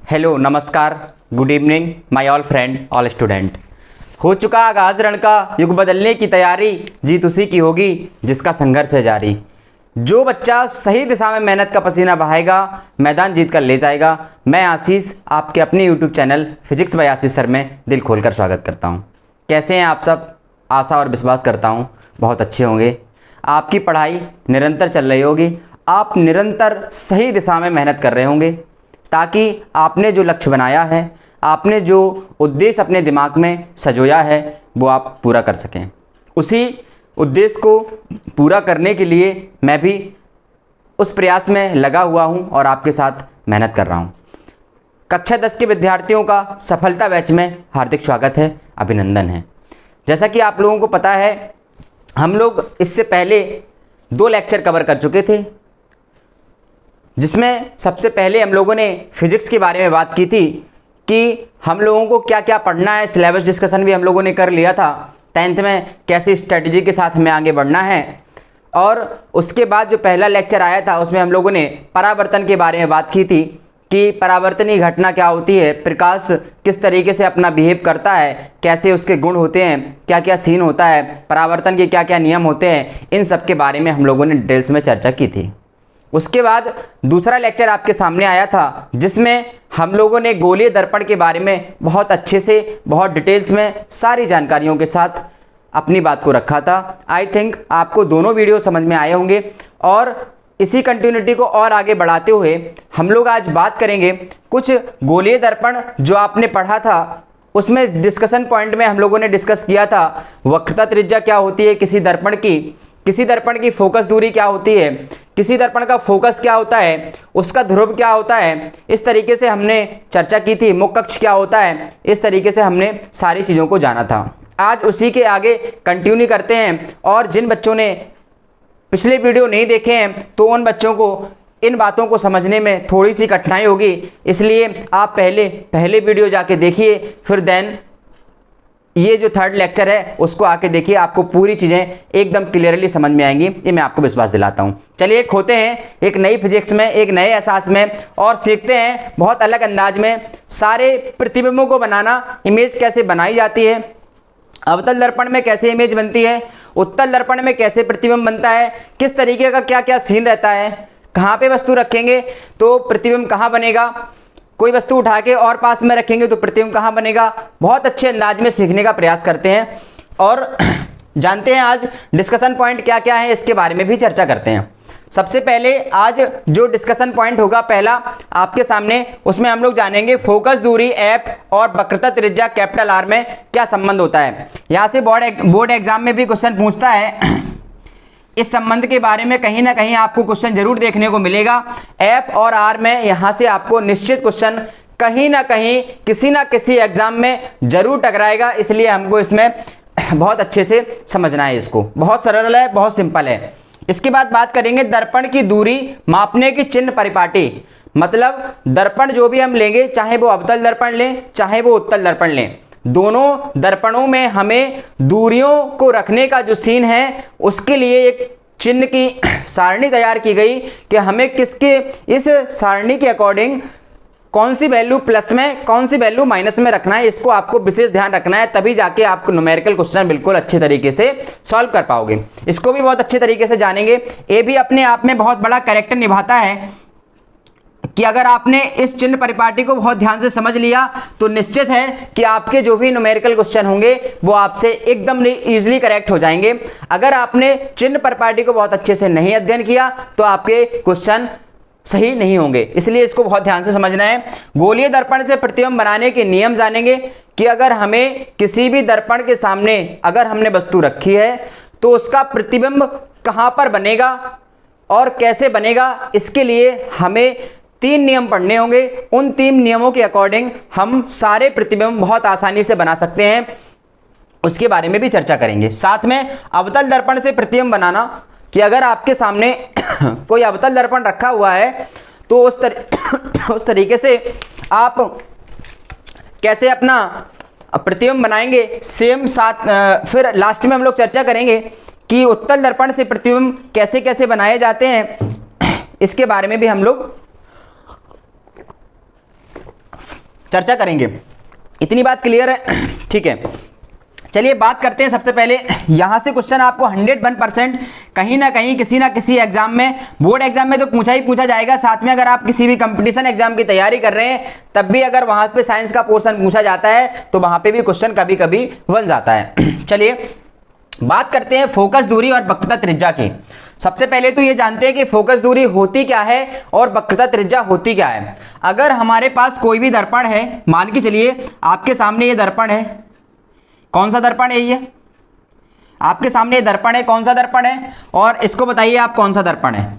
Hello, नमस्कार, good evening my all friend, all student. हो चुका आगाज रण का, युग बदलने की तैयारी, जीत उसी की होगी जिसका संघर्ष है जारी। जो बच्चा सही दिशा में मेहनत का पसीना बहाएगा, मैदान जीत कर ले जाएगा। मैं आशीष आपके अपने यूट्यूब चैनल फिजिक्स बाय आशीष सर में दिल खोलकर स्वागत करता हूँ। कैसे हैं आप सब? आशा और विश्वास करता हूँ बहुत अच्छे होंगे। आपकी पढ़ाई निरंतर चल रही होगी, आप निरंतर सही दिशा में मेहनत कर रहे होंगे ताकि आपने जो लक्ष्य बनाया है, आपने जो उद्देश्य अपने दिमाग में सजोया है, वो आप पूरा कर सकें। उसी उद्देश्य को पूरा करने के लिए मैं भी उस प्रयास में लगा हुआ हूं और आपके साथ मेहनत कर रहा हूं। कक्षा 10 के विद्यार्थियों का सफलता बैच में हार्दिक स्वागत है, अभिनंदन है। जैसा कि आप लोगों को पता है, हम लोग इससे पहले 2 लेक्चर कवर कर चुके थे, जिसमें सबसे पहले हम लोगों ने फिजिक्स के बारे में बात की थी कि हम लोगों को क्या क्या पढ़ना है। सिलेबस डिस्कशन भी हम लोगों ने कर लिया था। 10th में कैसी स्ट्रेटजी के साथ हमें आगे बढ़ना है। और उसके बाद जो पहला लेक्चर आया था, उसमें हम लोगों ने परावर्तन के बारे में बात की थी कि परावर्तनीय घटना क्या होती है, प्रकाश किस तरीके से अपना बिहेव करता है, कैसे उसके गुण होते हैं, क्या क्या सीन होता है, परावर्तन के क्या क्या नियम होते हैं, इन सब के बारे में हम लोगों ने डिटेल्स में चर्चा की थी। उसके बाद दूसरा लेक्चर आपके सामने आया था, जिसमें हम लोगों ने गोलीय दर्पण के बारे में बहुत अच्छे से, बहुत डिटेल्स में, सारी जानकारियों के साथ अपनी बात को रखा था। आई थिंक आपको दोनों वीडियो समझ में आए होंगे। और इसी कंटिन्यूटी को और आगे बढ़ाते हुए हम लोग आज बात करेंगे कुछ गोलीय दर्पण जो आपने पढ़ा था। उसमें डिस्कशन पॉइंट में हम लोगों ने डिस्कस किया था वक्रता त्रिज्या क्या होती है किसी दर्पण की, किसी दर्पण की फोकस दूरी क्या होती है, किसी दर्पण का फोकस क्या होता है, उसका ध्रुव क्या होता है। इस तरीके से हमने चर्चा की थी। मुख्य अक्ष क्या होता है, इस तरीके से हमने सारी चीज़ों को जाना था। आज उसी के आगे कंटिन्यू करते हैं। और जिन बच्चों ने पिछले वीडियो नहीं देखे हैं, तो उन बच्चों को इन बातों को समझने में थोड़ी सी कठिनाई होगी, इसलिए आप पहले वीडियो जाके देखिए, फिर देन ये जो 3rd लेक्चर है उसको आके देखिए। आपको पूरी चीज़ें एकदम क्लियरली समझ में आएंगी, ये मैं आपको विश्वास दिलाता हूँ। चलिए खोते हैं एक नई फिजिक्स में, एक नए एहसास में, और सीखते हैं बहुत अलग अंदाज में सारे प्रतिबिंबों को बनाना, इमेज कैसे बनाई जाती है, अवतल दर्पण में कैसे इमेज बनती है, उत्तल दर्पण में कैसे प्रतिबिंब बनता है, किस तरीके का क्या क्या सीन रहता है, कहाँ पे वस्तु रखेंगे तो प्रतिबिंब कहाँ बनेगा, कोई वस्तु उठा के और पास में रखेंगे तो प्रतिबिंब कहाँ बनेगा। बहुत अच्छे अंदाज में सीखने का प्रयास करते हैं और जानते हैं आज डिस्कशन पॉइंट क्या क्या है, इसके बारे में भी चर्चा करते हैं। सबसे पहले आज जो डिस्कशन पॉइंट होगा पहला आपके सामने, उसमें हम लोग जानेंगे फोकस दूरी एफ और वक्रता त्रिज्या कैपिटल आर में क्या संबंध होता है। यहाँ से बोर्ड एग्जाम में भी क्वेश्चन पूछता है। इस संबंध के बारे में कहीं ना कहीं आपको क्वेश्चन जरूर देखने को मिलेगा। एफ और आर में यहाँ से आपको निश्चित क्वेश्चन कहीं ना कहीं किसी ना किसी एग्जाम में जरूर टकराएगा, इसलिए हमको इसमें बहुत अच्छे से समझना है। इसको बहुत सरल है, बहुत सिंपल है। इसके बाद बात करेंगे दर्पण की दूरी मापने की चिन्ह परिपाटी। मतलब दर्पण जो भी हम लेंगे, चाहे वो अवतल दर्पण लें चाहे वो उत्तल दर्पण लें, दोनों दर्पणों में हमें दूरियों को रखने का जो सीन है, उसके लिए एक चिन्ह की सारणी तैयार की गई कि हमें किसके इस सारणी के अकॉर्डिंग कौन सी वैल्यू प्लस में, कौन सी वैल्यू माइनस में रखना है। इसको आपको विशेष ध्यान रखना है, तभी जाके आप न्यूमेरिकल क्वेश्चन बिल्कुल अच्छे तरीके से सॉल्व कर पाओगे। इसको भी बहुत अच्छे तरीके से जानेंगे। ये भी अपने आप में बहुत बड़ा कैरेक्टर निभाता है कि अगर आपने इस चिन्ह परिपाटी को बहुत ध्यान से समझ लिया तो निश्चित है कि आपके जो भी न्यूमेरिकल क्वेश्चन होंगे वो आपसे एकदम इजीली करेक्ट हो जाएंगे। अगर आपने चिन्ह परिपाटी को बहुत अच्छे से नहीं अध्ययन किया तो आपके क्वेश्चन सही नहीं होंगे, इसलिए इसको बहुत ध्यान से समझना है। गोलीय दर्पण से प्रतिबिंब बनाने के नियम जानेंगे कि अगर हमें किसी भी दर्पण के सामने अगर हमने वस्तु रखी है तो उसका प्रतिबिंब कहाँ पर बनेगा और कैसे बनेगा, इसके लिए हमें 3 नियम पढ़ने होंगे। उन 3 नियमों के अकॉर्डिंग हम सारे प्रतिबिंब बहुत आसानी से बना सकते हैं, उसके बारे में भी चर्चा करेंगे। साथ में अवतल दर्पण से प्रतिबिंब बनाना कि अगर आपके सामने कोई अवतल दर्पण रखा हुआ है तो उस तरीके से आप कैसे अपना प्रतिबिंब बनाएंगे। सेम साथ फिर लास्ट में हम लोग चर्चा करेंगे कि उत्तल दर्पण से प्रतिबिंब कैसे कैसे बनाए जाते हैं, इसके बारे में भी हम लोग चर्चा करेंगे। इतनी बात क्लियर है? ठीक है, चलिए बात करते हैं। सबसे पहले यहाँ से क्वेश्चन आपको 101% कहीं ना कहीं किसी ना किसी एग्जाम में, बोर्ड एग्जाम में तो पूछा ही पूछा जाएगा, साथ में अगर आप किसी भी कंपटीशन एग्जाम की तैयारी कर रहे हैं तब भी अगर वहाँ पे साइंस का पोर्शन पूछा जाता है तो वहाँ पे भी क्वेश्चन कभी कभी बन जाता है। चलिए बात करते हैं फोकस दूरी और वक्रता त्रिज्या की। सबसे पहले तो ये जानते हैं कि फोकस दूरी होती क्या है और वक्रता त्रिज्या होती क्या है। अगर हमारे पास कोई भी दर्पण है, मान के चलिए आपके सामने ये दर्पण है, कौन सा दर्पण है ये? आपके सामने ये दर्पण है, कौन सा दर्पण है? और इसको बताइए आप कौन सा दर्पण है।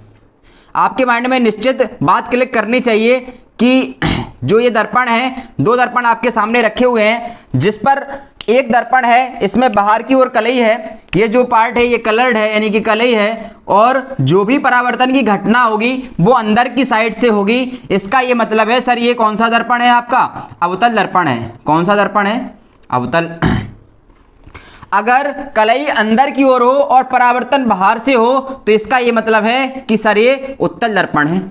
आपके माइंड में निश्चित बात क्लिक करनी चाहिए कि जो ये दर्पण है, दो दर्पण आपके सामने रखे हुए हैं, जिस पर एक दर्पण है इसमें बाहर की ओर कलई है, ये जो पार्ट है ये कलर्ड है यानी कि कलई है, और जो भी परावर्तन की घटना होगी वो अंदर की साइड से होगी। इसका ये मतलब है सर ये कौन सा दर्पण है? आपका अवतल दर्पण है। कौन सा दर्पण है? अवतल। अगर कलई अंदर की ओर हो और परावर्तन बाहर से हो तो इसका ये मतलब है कि सर ये उत्तल दर्पण है।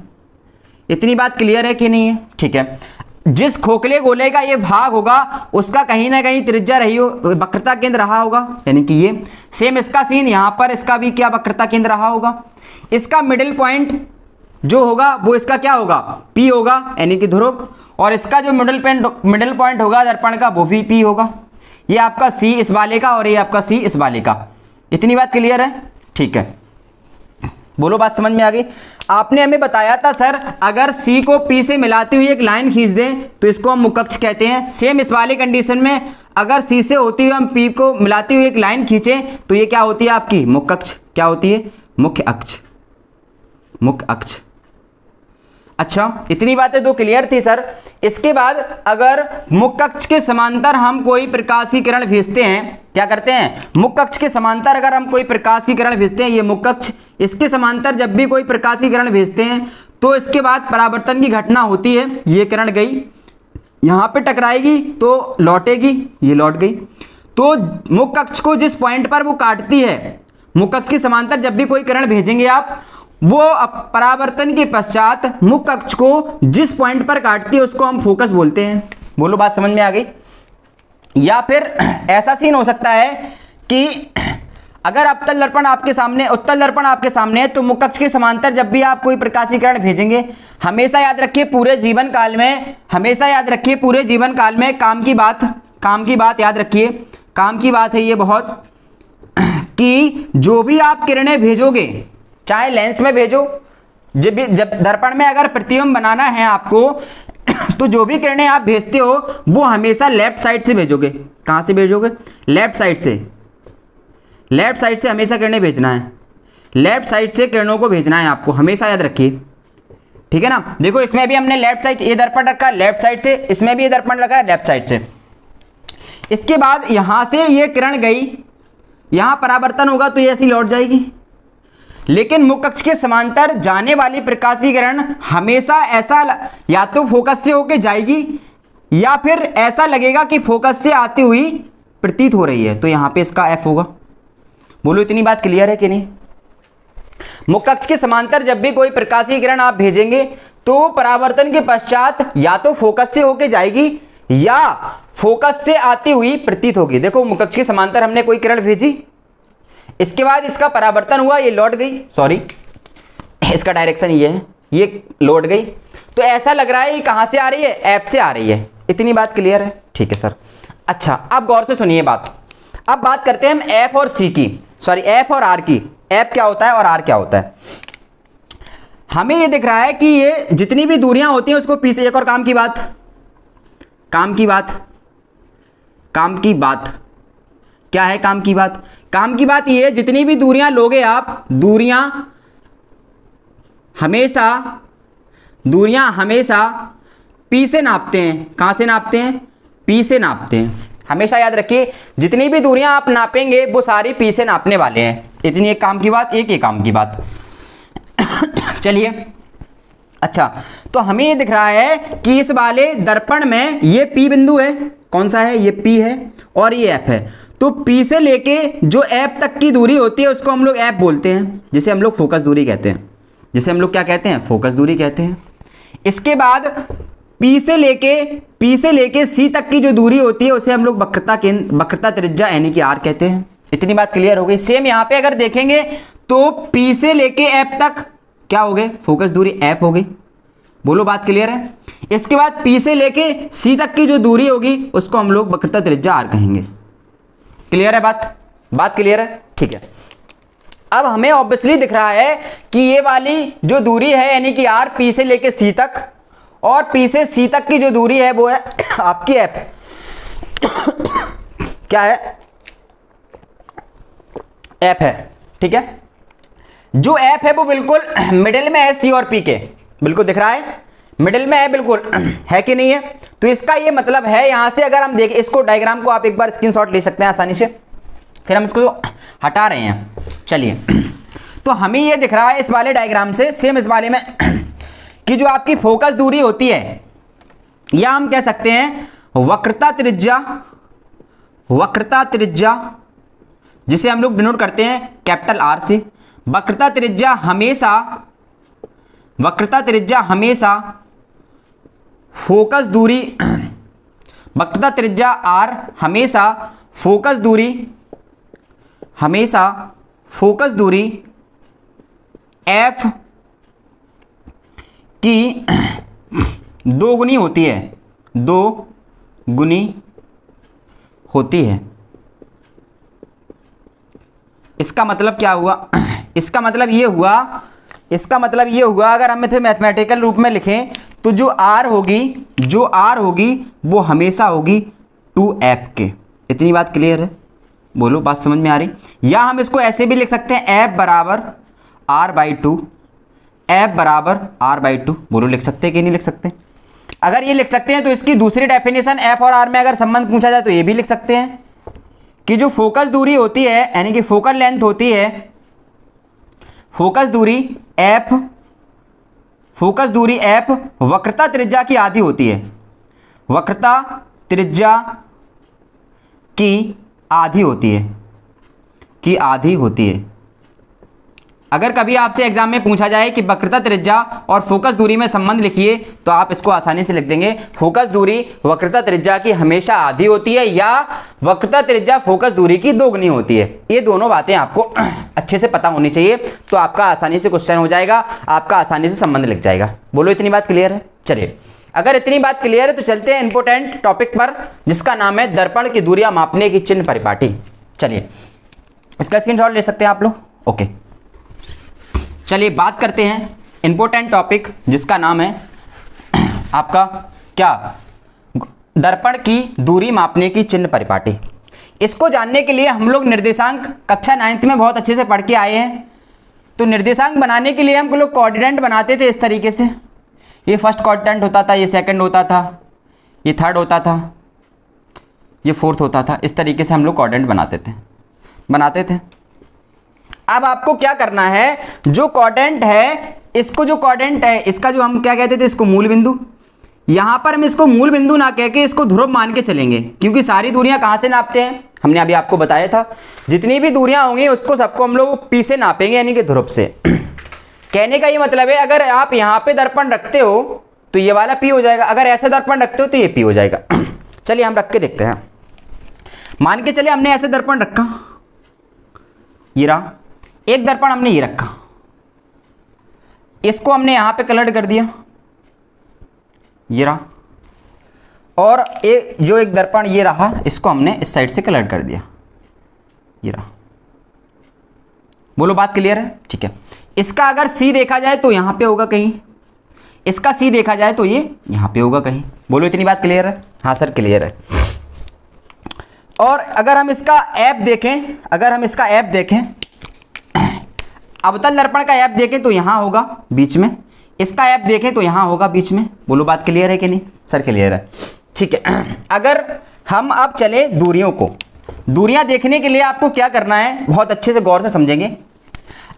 इतनी बात क्लियर है कि नहीं है? ठीक है, जिस खोखले गोले का ये भाग होगा उसका कहीं ना कहीं त्रिज्या रही हो, वक्रता केंद्र रहा होगा, यानी कि ये सेम इसका सीन यहाँ पर, इसका भी क्या वक्रता केंद्र रहा होगा। इसका मिडिल पॉइंट जो होगा वो इसका क्या होगा? P होगा, यानी कि ध्रुव, और इसका जो मिडिल पॉइंट होगा दर्पण का वो भी P होगा। ये आपका C इस वाले का और ये आपका C इस वाले का। इतनी बात क्लियर है? ठीक है, बोलो बात समझ में आ गई? आपने हमें बताया था सर अगर C को P से मिलाती हुई एक लाइन खींच दें तो इसको हम मुख्य अक्ष कहते हैं। सेम इस वाले कंडीशन में अगर C से होती हुई हम P को मिलाती हुई एक लाइन खींचें तो ये क्या होती है? आपकी मुख्य अक्ष। क्या होती है? मुख्य अक्ष। मुख्य अक्ष। अच्छा, इतनी बातें दो क्लियर थी सर। इसके बाद अगर मुख्य अक्ष के समांतर हम कोई प्रकाश की किरण भेजते हैं, क्या करते हैं? मुख्य अक्ष के समांतर अगर हम कोई प्रकाश की किरण भेजते हैं, ये मुख्य अक्ष, इसके समांतर जब भी कोई प्रकाश की किरण भेजते हैं तो इसके बाद परावर्तन की घटना होती है। ये किरण गई, यहाँ पे टकराएगी तो लौटेगी, ये लौट गई। तो मुख्य अक्ष को जिस पॉइंट पर वो काटती है, मुख्य अक्ष के समांतर जब भी कोई किरण भेजेंगे आप, वो परावर्तन के पश्चात मुख्य अक्ष को जिस पॉइंट पर काटती है उसको हम फोकस बोलते हैं। बोलो बात समझ में आ गई? या फिर ऐसा सीन हो सकता है कि अगर अवतल दर्पण आपके सामने, उत्तल दर्पण आपके सामने है तो मुख्य अक्ष के समांतर जब भी आप कोई प्रकाशीय किरण भेजेंगे, हमेशा याद रखिए पूरे जीवन काल में, हमेशा याद रखिए पूरे जीवन काल में काम की बात याद रखिए, काम की बात है ये बहुत, कि जो भी आप किरणें भेजोगे, चाहे लेंस में भेजो, जब दर्पण में अगर प्रतिबिंब बनाना है आपको तो जो भी किरणें आप भेजते हो वो हमेशा लेफ्ट साइड से भेजोगे। कहां से भेजोगे? लेफ्ट साइड से। लेफ्ट साइड से हमेशा किरणें भेजना है, लेफ्ट साइड से किरणों को भेजना है आपको, हमेशा याद रखिए। ठीक है ना? देखो इसमें भी हमने लेफ्ट साइड ये दर्पण रखा लेफ्ट साइड से, इसमें भी ये दर्पण रखा है लेफ्ट साइड से। इसके बाद यहां से ये किरण गई, यहां परावर्तन होगा तो ये ऐसी लौट जाएगी, लेकिन मुख्य अक्ष के समांतर जाने वाली प्रकाशीय किरण हमेशा ऐसा या तो फोकस से होके जाएगी या फिर ऐसा लगेगा कि फोकस से आती हुई प्रतीत हो रही है, तो यहां पे इसका F होगा। बोलो इतनी बात क्लियर है कि नहीं? मुख्य अक्ष के समांतर जब भी कोई प्रकाशीय किरण आप भेजेंगे तो परावर्तन के पश्चात या तो फोकस से होके जाएगी या फोकस से आती हुई प्रतीत होगी। देखो मुख्य अक्ष के समांतर हमने कोई किरण भेजी, इसके बाद इसका परावर्तन हुआ, ये लौट गई, सॉरी इसका डायरेक्शन ये है, ये लौट गई, तो ऐसा लग रहा है ये कहां से आ रही है? F से आ रही है। इतनी बात क्लियर है? ठीक है सर। अच्छा अब गौर से सुनिए बात। अब बात करते हैं हम F और C की, सॉरी F और R की। F क्या होता है और R क्या होता है? हमें ये दिख रहा है कि ये जितनी भी दूरियां होती हैं उसको P से, एक और काम की बात क्या है? काम की बात ये है जितनी भी दूरियां लोगे आप, दूरियां हमेशा P से नापते हैं। कहां से नापते हैं? P से नापते हैं। हमेशा याद रखिए जितनी भी दूरियां आप नापेंगे वो सारी P से नापने वाले हैं। इतनी एक काम की बात, एक ये काम की बात। चलिए अच्छा, तो हमें ये दिख रहा है कि इस वाले दर्पण में ये P बिंदु है, कौन सा है? ये P है और ये F है। तो P से लेके जो F तक की दूरी होती है उसको हम लोग F बोलते हैं, जिसे हम लोग फोकस दूरी कहते हैं, जिसे हम लोग क्या कहते हैं? फोकस दूरी कहते हैं। इसके बाद पी से लेके सी तक की जो दूरी होती है उसे हम लोग वक्रता त्रिज्या यानी कि आर कहते हैं। इतनी बात क्लियर हो गई। सेम यहां पे अगर देखेंगे तो पी से लेके एफ तक क्या हो गए, फोकस दूरी एफ हो गई। बोलो बात क्लियर है। इसके बाद पी से लेके सी तक की जो दूरी होगी उसको हम लोग वक्रता त्रिज्या आर कहेंगे। क्लियर है बात क्लियर है, ठीक है। अब हमें ऑब्वियसली दिख रहा है कि ये वाली जो दूरी है यानी कि आर, पी से लेके सी तक, और पी से सी तक की जो दूरी है वो है आपकी एफ। क्या है, एफ है, ठीक है। जो एफ है वो बिल्कुल मिडिल में है सी और पी के, बिल्कुल दिख रहा है, मिडिल में है बिल्कुल, है कि नहीं है। तो इसका ये मतलब है, यहां से अगर हम देखें इसको, डायग्राम को आप एक बार स्क्रीनशॉट ले सकते हैं आसानी से, फिर हम इसको हटा रहे हैं। चलिए, तो हमें ये दिख रहा है इस वाले डायग्राम से, सेम इस वाले में, कि जो आपकी फोकस दूरी होती है, या हम कह सकते हैं वक्रता त्रिज्या, जिसे हम लोग डिनोट करते हैं कैपिटल आर से। वक्रता त्रिज्या हमेशा फोकस दूरी, वक्रता त्रिज्या आर हमेशा फोकस दूरी एफ की दो गुनी होती है। इसका मतलब क्या हुआ, इसका मतलब ये हुआ अगर हम इसे मैथमेटिकल रूप में लिखें तो जो आर होगी वो हमेशा होगी 2f के। इतनी बात क्लियर है, बोलो बात समझ में आ रही। या हम इसको ऐसे भी लिख सकते हैं f बराबर r बाई टू, बोलो लिख सकते हैं कि नहीं लिख सकते। अगर ये लिख सकते हैं तो इसकी दूसरी डेफिनेशन f और r में अगर संबंध पूछा जाए तो ये भी लिख सकते हैं कि जो फोकस दूरी होती है यानी कि फोकल लेंथ होती है, फोकस दूरी f वक्रता त्रिज्या की आधी होती है, वक्रता त्रिज्या की आधी होती है। अगर कभी आपसे एग्जाम में पूछा जाए कि वक्रता त्रिज्या और फोकस दूरी में संबंध लिखिए तो आप इसको आसानी से लिख देंगे, फोकस दूरी वक्रता त्रिज्या की हमेशा आधी होती है या वक्रता त्रिज्या फोकस दूरी की दोगुनी होती है। ये दोनों बातें आपको अच्छे से पता होनी चाहिए, तो आपका आसानी से क्वेश्चन हो जाएगा, आपका आसानी से संबंध लिख जाएगा। बोलो इतनी बात क्लियर है। चलिए, अगर इतनी बात क्लियर है तो चलते हैं इंपॉर्टेंट टॉपिक पर, जिसका नाम है दर्पण की दूरियां मापने की चिन्ह परिपाटी। चलिए, इसका स्क्रीनशॉट ले सकते हैं आप लोग, ओके। चलिए बात करते हैं इंपॉर्टेंट टॉपिक, जिसका नाम है आपका क्या, दर्पण की दूरी मापने की चिन्ह परिपाटी। इसको जानने के लिए हम लोग निर्देशांक कक्षा 9th में बहुत अच्छे से पढ़ के आए हैं। तो निर्देशांक बनाने के लिए हम लोग कोऑर्डिनेट बनाते थे इस तरीके से, ये फर्स्ट कोऑर्डिनेट होता था, ये सेकंड होता था, ये थर्ड होता था, ये फोर्थ होता था। इस तरीके से हम लोग कोऑर्डिनेट बनाते थे। अब आपको क्या करना है, जो कोऑर्डिनेट है, इसको जो कोऑर्डिनेट है इसका जो हम क्या कहते थे, इसको मूल बिंदु, यहां पर हम इसको मूल बिंदु ना कह के इसको ध्रुव मान के चलेंगे, क्योंकि सारी दूरियां कहां से नापते हैं, हमने अभी आपको बताया था, जितनी भी दूरियां होंगी उसको सबको हम लोग पी से नापेंगे, यानी कि ध्रुव से। कहने का ये मतलब है, अगर आप यहाँ पे दर्पण रखते हो तो ये वाला पी हो जाएगा, अगर ऐसे दर्पण रखते हो तो ये पी हो जाएगा। चलिए हम रख के देखते हैं। मान के चलिए हमने ऐसे दर्पण रखा, ये रहा एक दर्पण, हमने ये रखा, इसको हमने यहां पे कलर कर दिया, ये रहा, और एक दर्पण ये रहा, इसको हमने इस साइड से कलर कर दिया, ये रहा। बोलो बात क्लियर है, ठीक है। इसका अगर सी देखा जाए तो यहां पे होगा कहीं, इसका सी देखा जाए तो ये यहां पे होगा कहीं। बोलो इतनी बात क्लियर है। हाँ सर क्लियर है। और अगर हम इसका एफ देखें, अवतल दर्पण का एफ देखें तो यहां होगा बीच में, इसका एफ देखें तो यहां होगा बीच में। बोलो बात क्लियर है कि नहीं। सर क्लियर है, ठीक है। अगर हम अब चले दूरियां देखने के लिए आपको क्या करना है, बहुत अच्छे से गौर से समझेंगे।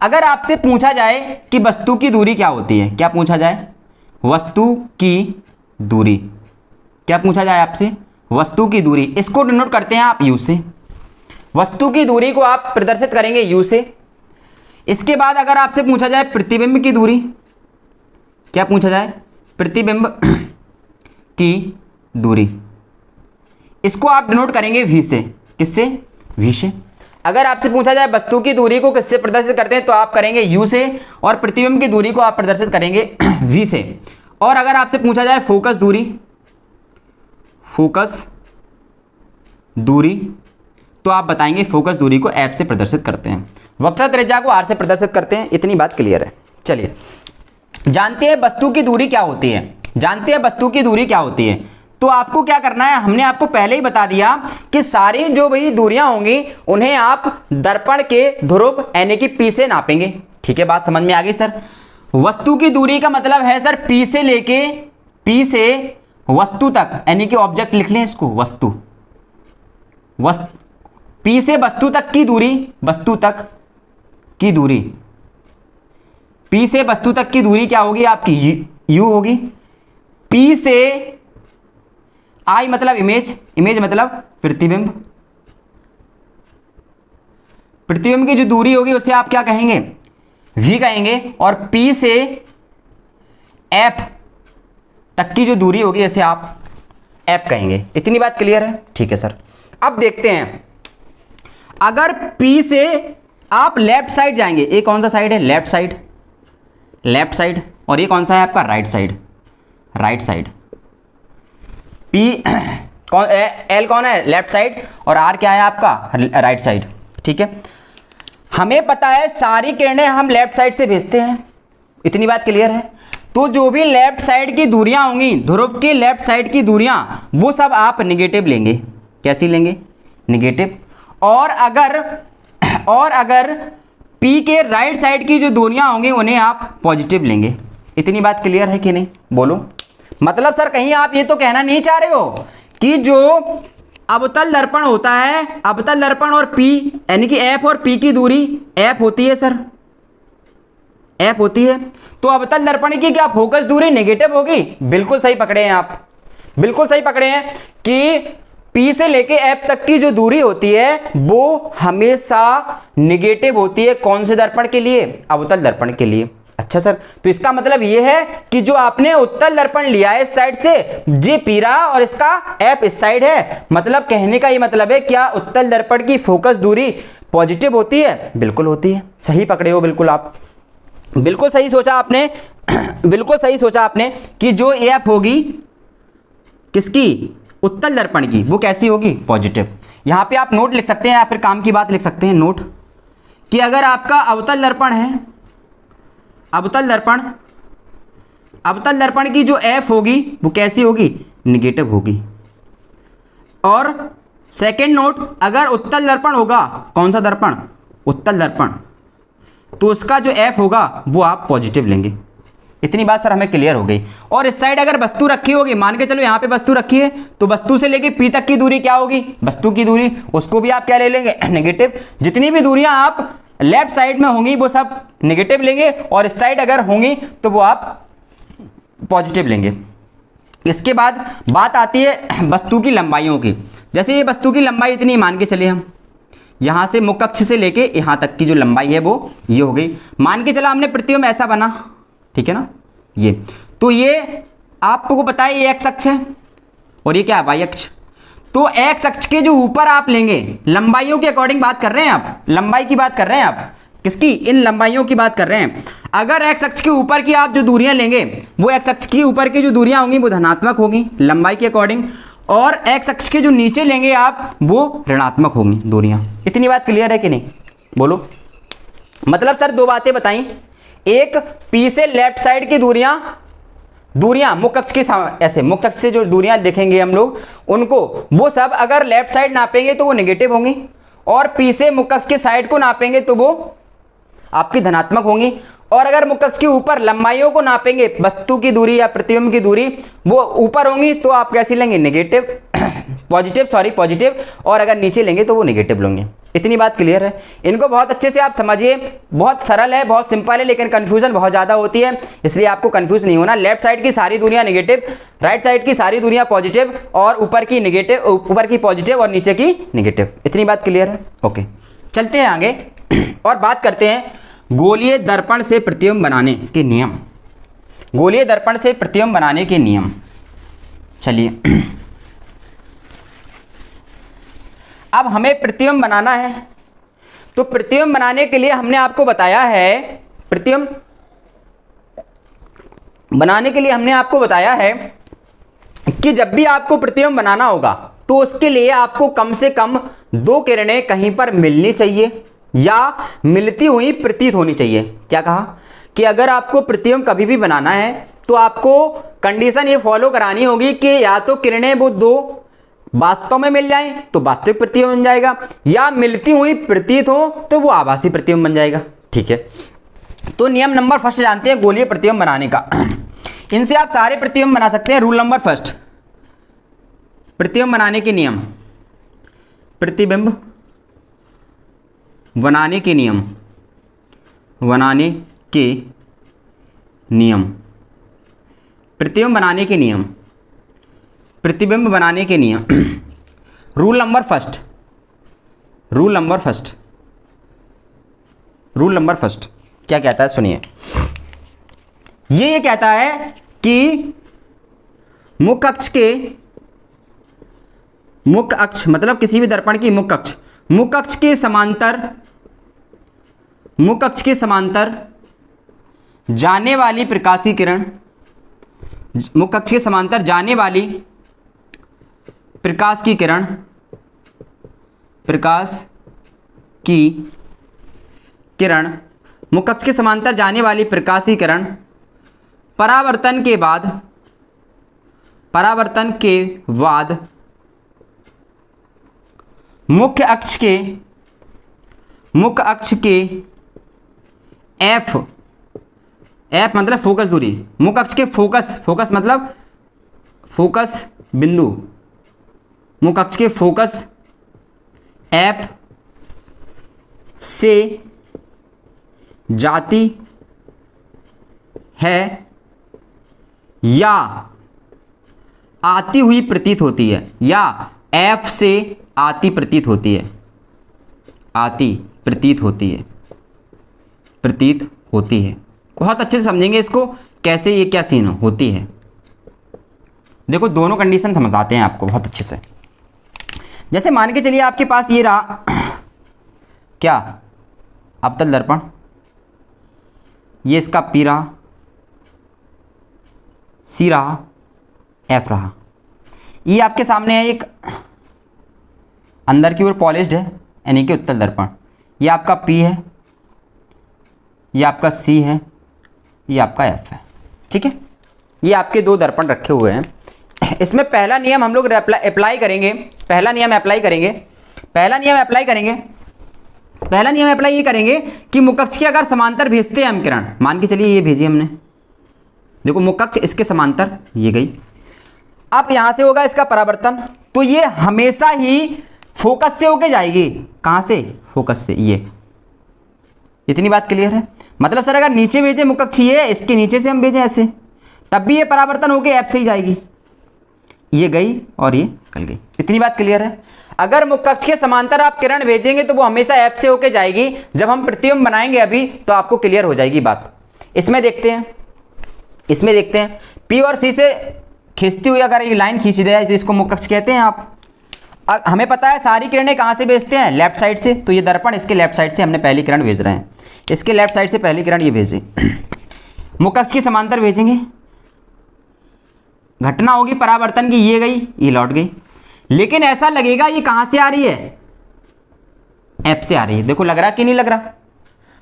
अगर आपसे पूछा जाए कि वस्तु की दूरी क्या होती है, क्या पूछा जाए, वस्तु की दूरी, क्या पूछा जाए आपसे, वस्तु की दूरी, इसको डिनोट करते हैं आप यू से, वस्तु की दूरी को आप प्रदर्शित करेंगे यू से। इसके बाद अगर आपसे पूछा जाए प्रतिबिंब की दूरी, क्या पूछा जाए, प्रतिबिंब की दूरी, इसको आप डिनोट करेंगे v से। किससे? v से। अगर आपसे पूछा जाए वस्तु की दूरी को किससे प्रदर्शित करते हैं तो आप करेंगे u से, और प्रतिबिंब की दूरी को आप प्रदर्शित करेंगे v से। और अगर आपसे पूछा जाए फोकस दूरी, फोकस दूरी, तो आप बताएंगे फोकस दूरी को f से प्रदर्शित करते हैं, वक्रता त्रिज्या को r से प्रदर्शित करते हैं। इतनी बात क्लियर है। चलिए जानते हैं वस्तु की दूरी क्या होती है, जानते हैं वस्तु की दूरी क्या होती है। तो आपको क्या करना है, हमने आपको पहले ही बता दिया कि सारी जो भाई दूरियां होंगी उन्हें आप दर्पण के ध्रुव यानी कि P से नापेंगे। ठीक है, बात समझ में आ गई सर। वस्तु की दूरी का मतलब है सर P से लेके, P से वस्तु तक, यानी कि ऑब्जेक्ट लिख लें इसको, वस्तु, P से वस्तु तक की दूरी, वस्तु तक की दूरी, P से वस्तु तक की दूरी क्या होगी आपकी, U होगी। P से I मतलब इमेज, इमेज मतलब प्रतिबिंब, प्रतिबिंब की जो दूरी होगी उसे आप क्या कहेंगे, V कहेंगे। और P से F तक की जो दूरी होगी इसे आप F कहेंगे। इतनी बात क्लियर है? ठीक है सर। अब देखते हैं, अगर P से आप लेफ्ट साइड जाएंगे, ये कौन सा साइड है, लेफ्ट साइड, लेफ्ट साइड, और ये कौन सा है आपका, right side, right side. P कौन, L कौन है, लेफ्ट साइड, और R क्या है आपका, राइट साइड। ठीक है, हमें पता है सारी किरणें हम लेफ्ट साइड से भेजते हैं। इतनी बात क्लियर है। तो जो भी लेफ्ट साइड की दूरियां होंगी, ध्रुव के लेफ्ट साइड की दूरियां, वो सब आप निगेटिव लेंगे। कैसी लेंगे, निगेटिव। और अगर P के राइट साइड की जो दूरियां होंगी उन्हें आप पॉजिटिव लेंगे। इतनी बात क्लियर है कि नहीं, बोलो। मतलब सर कहीं आप ये तो कहना नहीं चाह रहे हो कि जो अवतल दर्पण होता है, अवतल दर्पण और P यानी कि F और P की दूरी F होती है सर, F होती है, तो अवतल दर्पण की क्या फोकस दूरी नेगेटिव होगी? बिल्कुल सही पकड़े हैं आप, बिल्कुल सही पकड़े हैं कि P से लेके F तक की जो दूरी होती है वो हमेशा नेगेटिव होती है। कौन से दर्पण के लिए? अवतल दर्पण के लिए। अच्छा सर, तो इसका मतलब ये है कि जो आपने उत्तल दर्पण लिया है इस साइड से, जी P रहा और इसका F इस साइड है, मतलब कहने का ये मतलब है क्या उत्तल दर्पण की फोकस दूरी पॉजिटिव होती है? बिल्कुल होती है। सही पकड़े हो बिल्कुल आप, बिल्कुल सही सोचा आपने बिल्कुल सही सोचा आपने कि जो F होगी किसकी, उत्तल दर्पण की, वो कैसी होगी, पॉजिटिव। यहां पे आप नोट लिख सकते हैं या फिर काम की बात लिख सकते हैं, नोट, कि अगर आपका अवतल दर्पण है, अवतल दर्पण की जो F होगी वो कैसी होगी, निगेटिव होगी। और सेकंड नोट, अगर उत्तल दर्पण होगा, कौन सा दर्पण, उत्तल दर्पण, तो उसका जो F होगा वो आप पॉजिटिव लेंगे। इतनी बात सर हमें क्लियर हो गई। और इस साइड अगर वस्तु रखी होगी, मान के चलो यहाँ पे वस्तु रखी है, तो वस्तु से लेके P तक की दूरी क्या होगी, वस्तु की दूरी, उसको भी आप क्या ले लेंगे, नेगेटिव। जितनी भी दूरियां आप लेफ्ट साइड में होंगी वो सब नेगेटिव लेंगे, और इस साइड अगर होंगी तो वो आप पॉजिटिव लेंगे। इसके बाद बात आती है वस्तु की लंबाइयों की। जैसे ये वस्तु की लंबाई इतनी मान के चलिए, हम यहाँ से मुख्य अक्ष से लेके यहाँ तक की जो लंबाई है वो ये हो गई। मान के चला हमने प्रतिबिंब ऐसा बना, ठीक है ना, ये तो ये आपको पता है ये एक्स अक्ष है और ये क्या है, वाई अक्ष। तो एक्स अक्ष के जो ऊपर आप लेंगे, लंबाइयों के अकॉर्डिंग बात कर रहे हैं आप, लंबाई की बात कर रहे हैं आप, किसकी, इन लंबाइयों की बात कर रहे हैं। अगर एक्स अक्ष के ऊपर की आप जो दूरियां लेंगे, वो एक्स अक्ष के ऊपर की जो दूरियां होंगी वो धनात्मक होंगी लंबाई के अकॉर्डिंग, और एक्स अक्ष के जो नीचे लेंगे आप वो ऋणात्मक होंगी दूरियां। इतनी बात क्लियर है कि नहीं, बोलो। मतलब सर दो बातें बताई, एक P से लेफ्ट साइड की दूरियां मुख्य अक्ष के ऐसे मुख्य अक्ष से जो दूरियां देखेंगे हम लोग उनको, वो सब अगर लेफ्ट साइड नापेंगे तो वो नेगेटिव होंगी, और P से मुख्य अक्ष के साइड को नापेंगे तो वो आपकी धनात्मक होंगी। और अगर मुख्य अक्ष के ऊपर लंबाइयों को नापेंगे, वस्तु की दूरी या प्रतिबिंब की दूरी, वो ऊपर होंगी तो आप कैसी लेंगे, नेगेटिव, पॉजिटिव, और अगर नीचे लेंगे तो वो नेगेटिव लेंगे। इतनी बात क्लियर है। इनको बहुत अच्छे से आप समझिए, बहुत सरल है, बहुत सिंपल है, लेकिन कंफ्यूजन बहुत ज़्यादा होती है, इसलिए आपको कंफ्यूज नहीं होना। लेफ्ट साइड की सारी दूरियां नेगेटिव, राइट साइड की सारी दूरियां पॉजिटिव, और ऊपर की नेगेटिव, ऊपर की पॉजिटिव और नीचे की नेगेटिव। इतनी बात क्लियर है, ओके। चलते हैं आगे और बात करते हैं गोलीय दर्पण से प्रतिबिंब बनाने के नियम। गोलीय दर्पण से प्रतिबिंब बनाने के नियम। चलिए अब हमें प्रतिबिंब बनाना है, तो प्रतिबिंब बनाने के लिए हमने आपको बताया है, प्रतिबिंब बनाने के लिए हमने आपको बताया है कि जब भी आपको प्रतिबिंब बनाना होगा तो उसके लिए आपको कम से कम 2 किरणें कहीं पर मिलनी चाहिए या मिलती हुई प्रतीत होनी चाहिए। क्या कहा कि अगर आपको प्रतिबिंब कभी भी बनाना है तो आपको कंडीशन ये फॉलो करानी होगी कि या तो किरणें वो 2 वास्तव में मिल जाएं तो वास्तविक प्रतिबिंब बन जाएगा, या मिलती हुई प्रतीत हो तो वो आभासी प्रतिबिंब बन जाएगा। ठीक है, तो नियम नंबर फर्स्ट जानते हैं गोलीय प्रतिबिंब बनाने का। इनसे आप सारे प्रतिबिंब बना सकते हैं। रूल नंबर फर्स्ट, प्रतिबिंब बनाने के नियम, प्रतिबिंब बनाने के नियम, बनाने के नियम, प्रतिबिंब बनाने के नियम, प्रतिबिंब बनाने के नियम। Rule number first, rule number first, rule number first क्या कहता है सुनिए। ये कहता है कि मुख्य अक्ष के, मुख्य अक्ष मतलब किसी भी दर्पण की मुख्य अक्ष, मुख्य अक्ष के समांतर, मुख्य अक्ष के समांतर जाने वाली प्रकाशीय किरण, मुख्य अक्ष के समांतर जाने वाली प्रकाश की किरण, प्रकाश की किरण, मुख्य अक्ष के समांतर जाने वाली प्रकाशीय किरण परावर्तन के बाद, परावर्तन के बाद मुख्य अक्ष के, मुख्य अक्ष के एफ, एफ मतलब फोकस दूरी, मुख्य अक्ष के फोकस, फोकस मतलब फोकस बिंदु, मुख्य अक्ष के फोकस एफ से जाती है या आती हुई प्रतीत होती है, या एफ से आती प्रतीत होती है, आती प्रतीत होती है, प्रतीत होती है। बहुत अच्छे से समझेंगे इसको कैसे ये क्या सीन होती है। देखो दोनों कंडीशन समझ आते हैं आपको बहुत अच्छे से। जैसे मान के चलिए आपके पास ये रहा क्या, अवतल दर्पण, ये इसका पी रहा, सी रहा, एफ रहा। ये आपके सामने है एक अंदर की ओर पॉलिश्ड है यानी कि उत्तल दर्पण। ये आपका पी है, ये आपका सी है, ये आपका एफ है। ठीक है, ये आपके 2 दर्पण रखे हुए हैं। इसमें पहला नियम हम लोग अप्लाई करेंगे, पहला नियम अप्लाई करेंगे, पहला नियम अप्लाई करेंगे, पहला नियम अप्लाई ये करेंगे कि मुख्य अक्ष के अगर समांतर भेजते हैं हम किरण, मान के चलिए ये भेजी हमने, देखो मुख्य अक्ष इसके समांतर ये गई, अब यहां से होगा इसका परावर्तन, तो ये हमेशा ही फोकस से होके जाएगी। कहां से? फोकस से। ये इतनी बात क्लियर है? मतलब सर अगर नीचे भेजे मुख्य अक्ष ये, इसके नीचे से हम भेजें ऐसे, तब भी ये परावर्तन होके एफ से ही जाएगी। ये गई और ये निकल गई। इतनी बात क्लियर है? अगर मुख्य अक्ष के समांतर आप किरण भेजेंगे तो वो हमेशा एफ से होके जाएगी। जब हम प्रतिबिंब बनाएंगे अभी तो आपको क्लियर हो जाएगी बात। इसमें देखते हैं, इसमें देखते हैं पी और सी से खींचती हुई अगर ये लाइन खींची जाए तो इसको मुख्य अक्ष कहते हैं आप। हमें पता है सारी किरणें कहाँ से भेजते हैं? लेफ्ट साइड से। तो ये दर्पण इसके लेफ्ट साइड से हमने पहली किरण भेज रहे हैं, इसके लेफ्ट साइड से पहली किरण ये भेजे, मुख्य अक्ष के समांतर भेजेंगे, घटना होगी परावर्तन की, ये गई ये लौट गई। लेकिन ऐसा लगेगा ये कहां से आ रही है? एफ से आ रही है। देखो लग रहा कि नहीं लग रहा?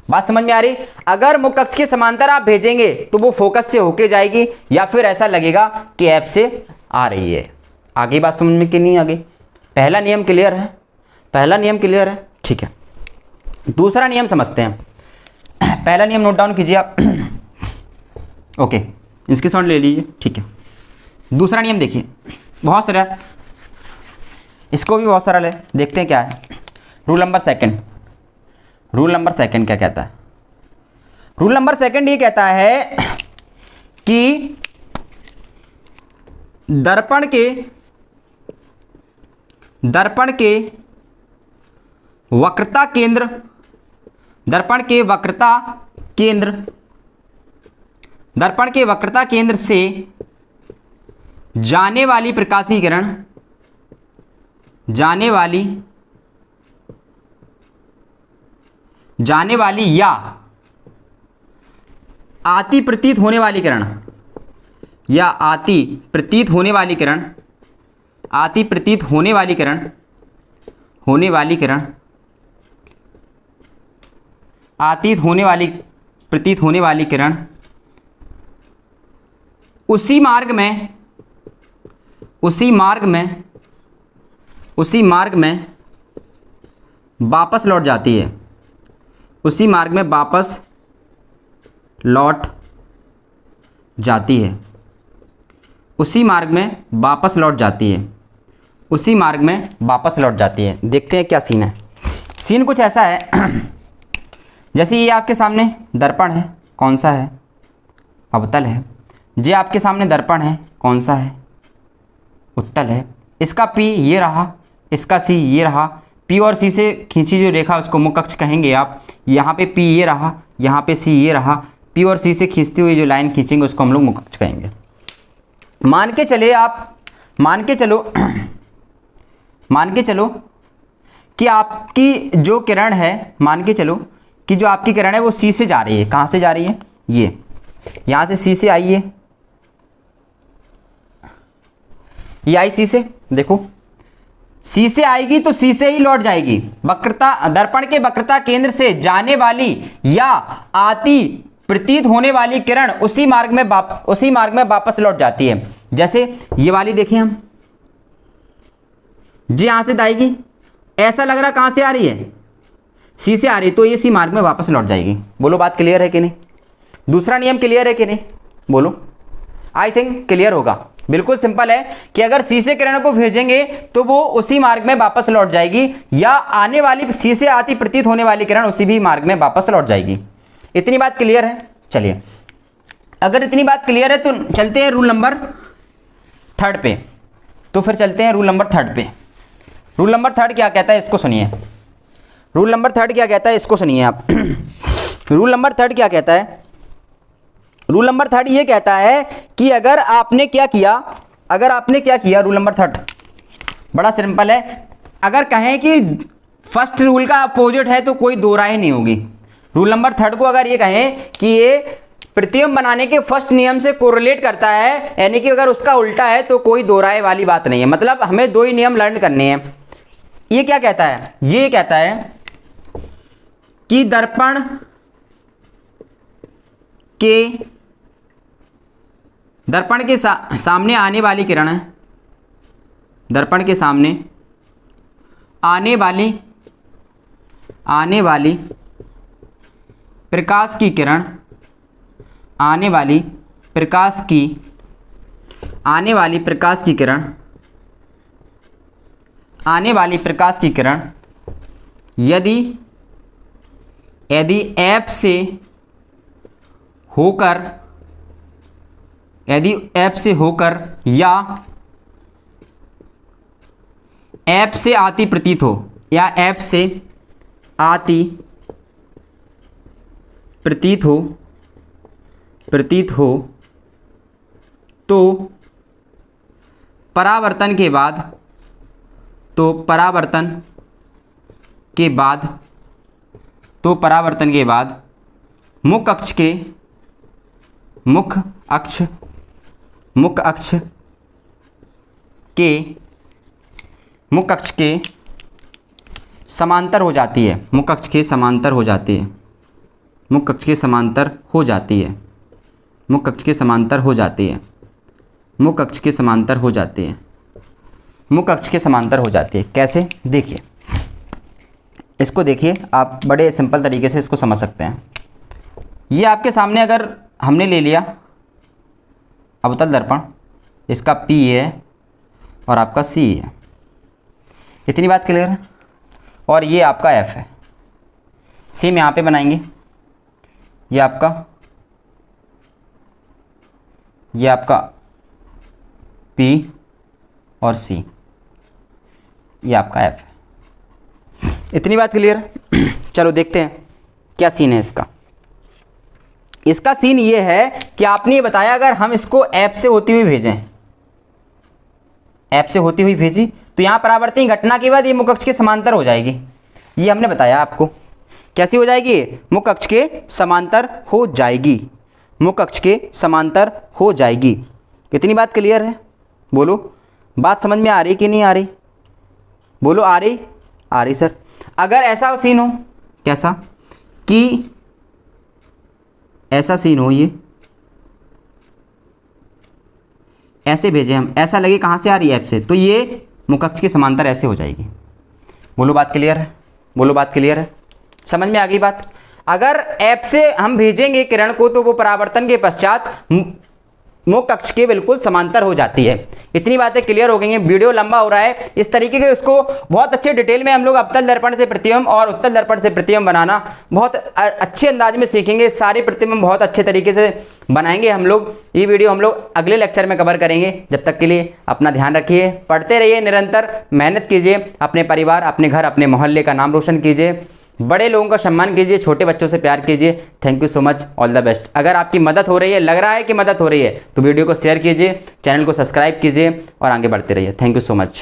बात समझ में आ रही? अगर मुख्य अक्ष के समांतर आप भेजेंगे तो वो फोकस से होके जाएगी, या फिर ऐसा लगेगा कि एफ से आ रही है। आगे बात समझ में कि नहीं? आगे पहला नियम क्लियर है? पहला नियम क्लियर है? ठीक है, दूसरा नियम समझते हैं। पहला नियम नोट डाउन कीजिए आप। ओके, इसके साउंड ले लीजिए। ठीक है, दूसरा नियम देखिए, बहुत सरल, इसको भी बहुत सरल है। देखते हैं क्या है। Rule number second, rule number second क्या कहता है? रूल नंबर सेकंड ये कहता है कि दर्पण के वक्रता केंद्र, दर्पण के वक्रता केंद्र, दर्पण के वक्रता केंद्र से जाने वाली प्रकाशीय किरण, जाने वाली या आती प्रतीत होने वाली किरण, या आती प्रतीत होने वाली किरण, आती प्रतीत होने वाली किरण, होने वाली किरण, आतीत होने वाली, प्रतीत होने वाली किरण उसी मार्ग में, उसी मार्ग में, उसी मार्ग में वापस लौट जाती है, उसी मार्ग में वापस लौट जाती है, उसी मार्ग में वापस लौट जाती है, उसी मार्ग में वापस लौट जाती है। देखते हैं क्या सीन है। सीन कुछ ऐसा है जैसे ये आपके सामने दर्पण है, कौन सा है? अवतल है। ये आपके सामने दर्पण है, कौन सा है? उत्तल है। इसका P ये रहा, इसका C ये रहा। P और C से खींची जो रेखा उसको मुख्य अक्ष कहेंगे आप। यहाँ पे P ये रहा, यहाँ पे C ये रहा। P और C से खींचती हुई जो लाइन खींचेंगे उसको हम लोग मुख्य अक्ष कहेंगे। मान के चले आप, मान के चलो कि आपकी जो किरण है, मान के चलो कि जो आपकी किरण है वो C से जा रही है। कहाँ से जा रही है? ये यहाँ से C से आई है, ये आई C से। देखो C से आएगी तो C से ही लौट जाएगी। वक्रता, दर्पण के वक्रता केंद्र से जाने वाली या आती प्रतीत होने वाली किरण उसी मार्ग में वापस लौट जाती है। जैसे ये वाली देखिए हम, जी यहां से आएगी, ऐसा लग रहा कहां से आ रही है? C से आ रही, तो ये इसी मार्ग में वापस लौट जाएगी। बोलो बात क्लियर है कि नहीं? दूसरा नियम क्लियर है कि नहीं? बोलो। आई थिंक क्लियर होगा। बिल्कुल सिंपल है कि अगर C से किरण को भेजेंगे तो वो उसी मार्ग में वापस लौट जाएगी, या आने वाली C से आती प्रतीत होने वाली किरण उसी भी मार्ग में वापस लौट जाएगी। इतनी बात क्लियर है? चलिए, अगर इतनी बात क्लियर है तो चलते हैं रूल नंबर 3 पे। तो फिर चलते हैं रूल नंबर 3 पे। रूल नंबर 3 क्या कहता है इसको सुनिए। रूल नंबर 3 क्या कहता है इसको सुनिए आप। रूल नंबर 3 क्या कहता है? रूल नंबर 3 ये कहता है कि अगर आपने क्या किया, रूल नंबर 3 बड़ा सिंपल है। अगर कहें कि फर्स्ट रूल का अपोजिट है तो कोई दो राय नहीं होगी। रूल नंबर 3 को अगर ये कहें कि ये प्रतिबिंब बनाने के फर्स्ट नियम से कोरिलेट करता है, यानी कि अगर उसका उल्टा है तो कोई दो राय वाली बात नहीं है। मतलब हमें दो ही नियम लर्न करने हैं। ये क्या कहता है? ये कहता है कि दर्पण के सामने आने वाली किरण है, दर्पण के सामने आने वाली प्रकाश की किरण, आने वाली प्रकाश की किरण यदि F से होकर या F से आती प्रतीत हो, या F से आती प्रतीत हो तो परावर्तन के बाद मुख्य अक्ष के समांतर हो जाती है। मुख्य अक्ष के समांतर हो जाती है। मुख्य अक्ष के समांतर हो जाती है। मुख्य अक्ष के समांतर हो जाती है। मुख्य अक्ष के समांतर हो जाती है। मुख्य अक्ष के समांतर हो जाती है। कैसे? देखिए, इसको देखिए, आप बड़े सिंपल तरीके से इसको समझ सकते हैं। ये आपके सामने अगर हमने ले लिया अवतल दर्पण, इसका P है और आपका C है। इतनी बात क्लियर है? और ये आपका F है। सेम यहाँ पे बनाएंगे। ये आपका P और C, ये आपका F है। इतनी बात क्लियर है? चलो देखते हैं क्या सीन है इसका। इसका सीन ये है कि आपने ये बताया अगर हम इसको F से होती हुई भेजें, एफ से होती हुई भेजी, तो यहाँ परावर्तनीय घटना के बाद ये मुख्य अक्ष के समांतर हो जाएगी। ये हमने बताया आपको कैसी हो जाएगी, मुख्य अक्ष के समांतर हो जाएगी, मुख्य अक्ष के समांतर हो जाएगी। कितनी बात क्लियर है? बोलो, बात समझ में आ रही कि नहीं आ रही? बोलो, आ रही? आ रही सर। अगर ऐसा सीन हो, कैसा कि ऐसा सीन हो, ये ऐसे भेजे हम, ऐसा लगे कहाँ से आ रही है, ऐप से, तो ये मुख्य अक्ष के समांतर ऐसे हो जाएगी। बोलो बात क्लियर है? बोलो बात क्लियर है? समझ में आ गई बात? अगर ऐप से हम भेजेंगे किरण को तो वो परावर्तन के पश्चात मुख्य अक्ष के बिल्कुल समांतर हो जाती है। इतनी बातें क्लियर हो गई हैं। वीडियो लंबा हो रहा है, इस तरीके के उसको बहुत अच्छे डिटेल में हम लोग अवतल दर्पण से प्रतिबिंब और उत्तल दर्पण से प्रतिबिंब बनाना बहुत अच्छे अंदाज में सीखेंगे। सारे प्रतिबिंब बहुत अच्छे तरीके से बनाएंगे हम लोग। ये वीडियो हम लोग अगले लेक्चर में कवर करेंगे। जब तक के लिए अपना ध्यान रखिए, पढ़ते रहिए, निरंतर मेहनत कीजिए, अपने परिवार, अपने घर, अपने मोहल्ले का नाम रोशन कीजिए, बड़े लोगों का सम्मान कीजिए, छोटे बच्चों से प्यार कीजिए। Thank you so much, all the best. अगर आपकी मदद हो रही है, लग रहा है कि मदद हो रही है, तो वीडियो को शेयर कीजिए, चैनल को सब्सक्राइब कीजिए और आगे बढ़ते रहिए। Thank you so much.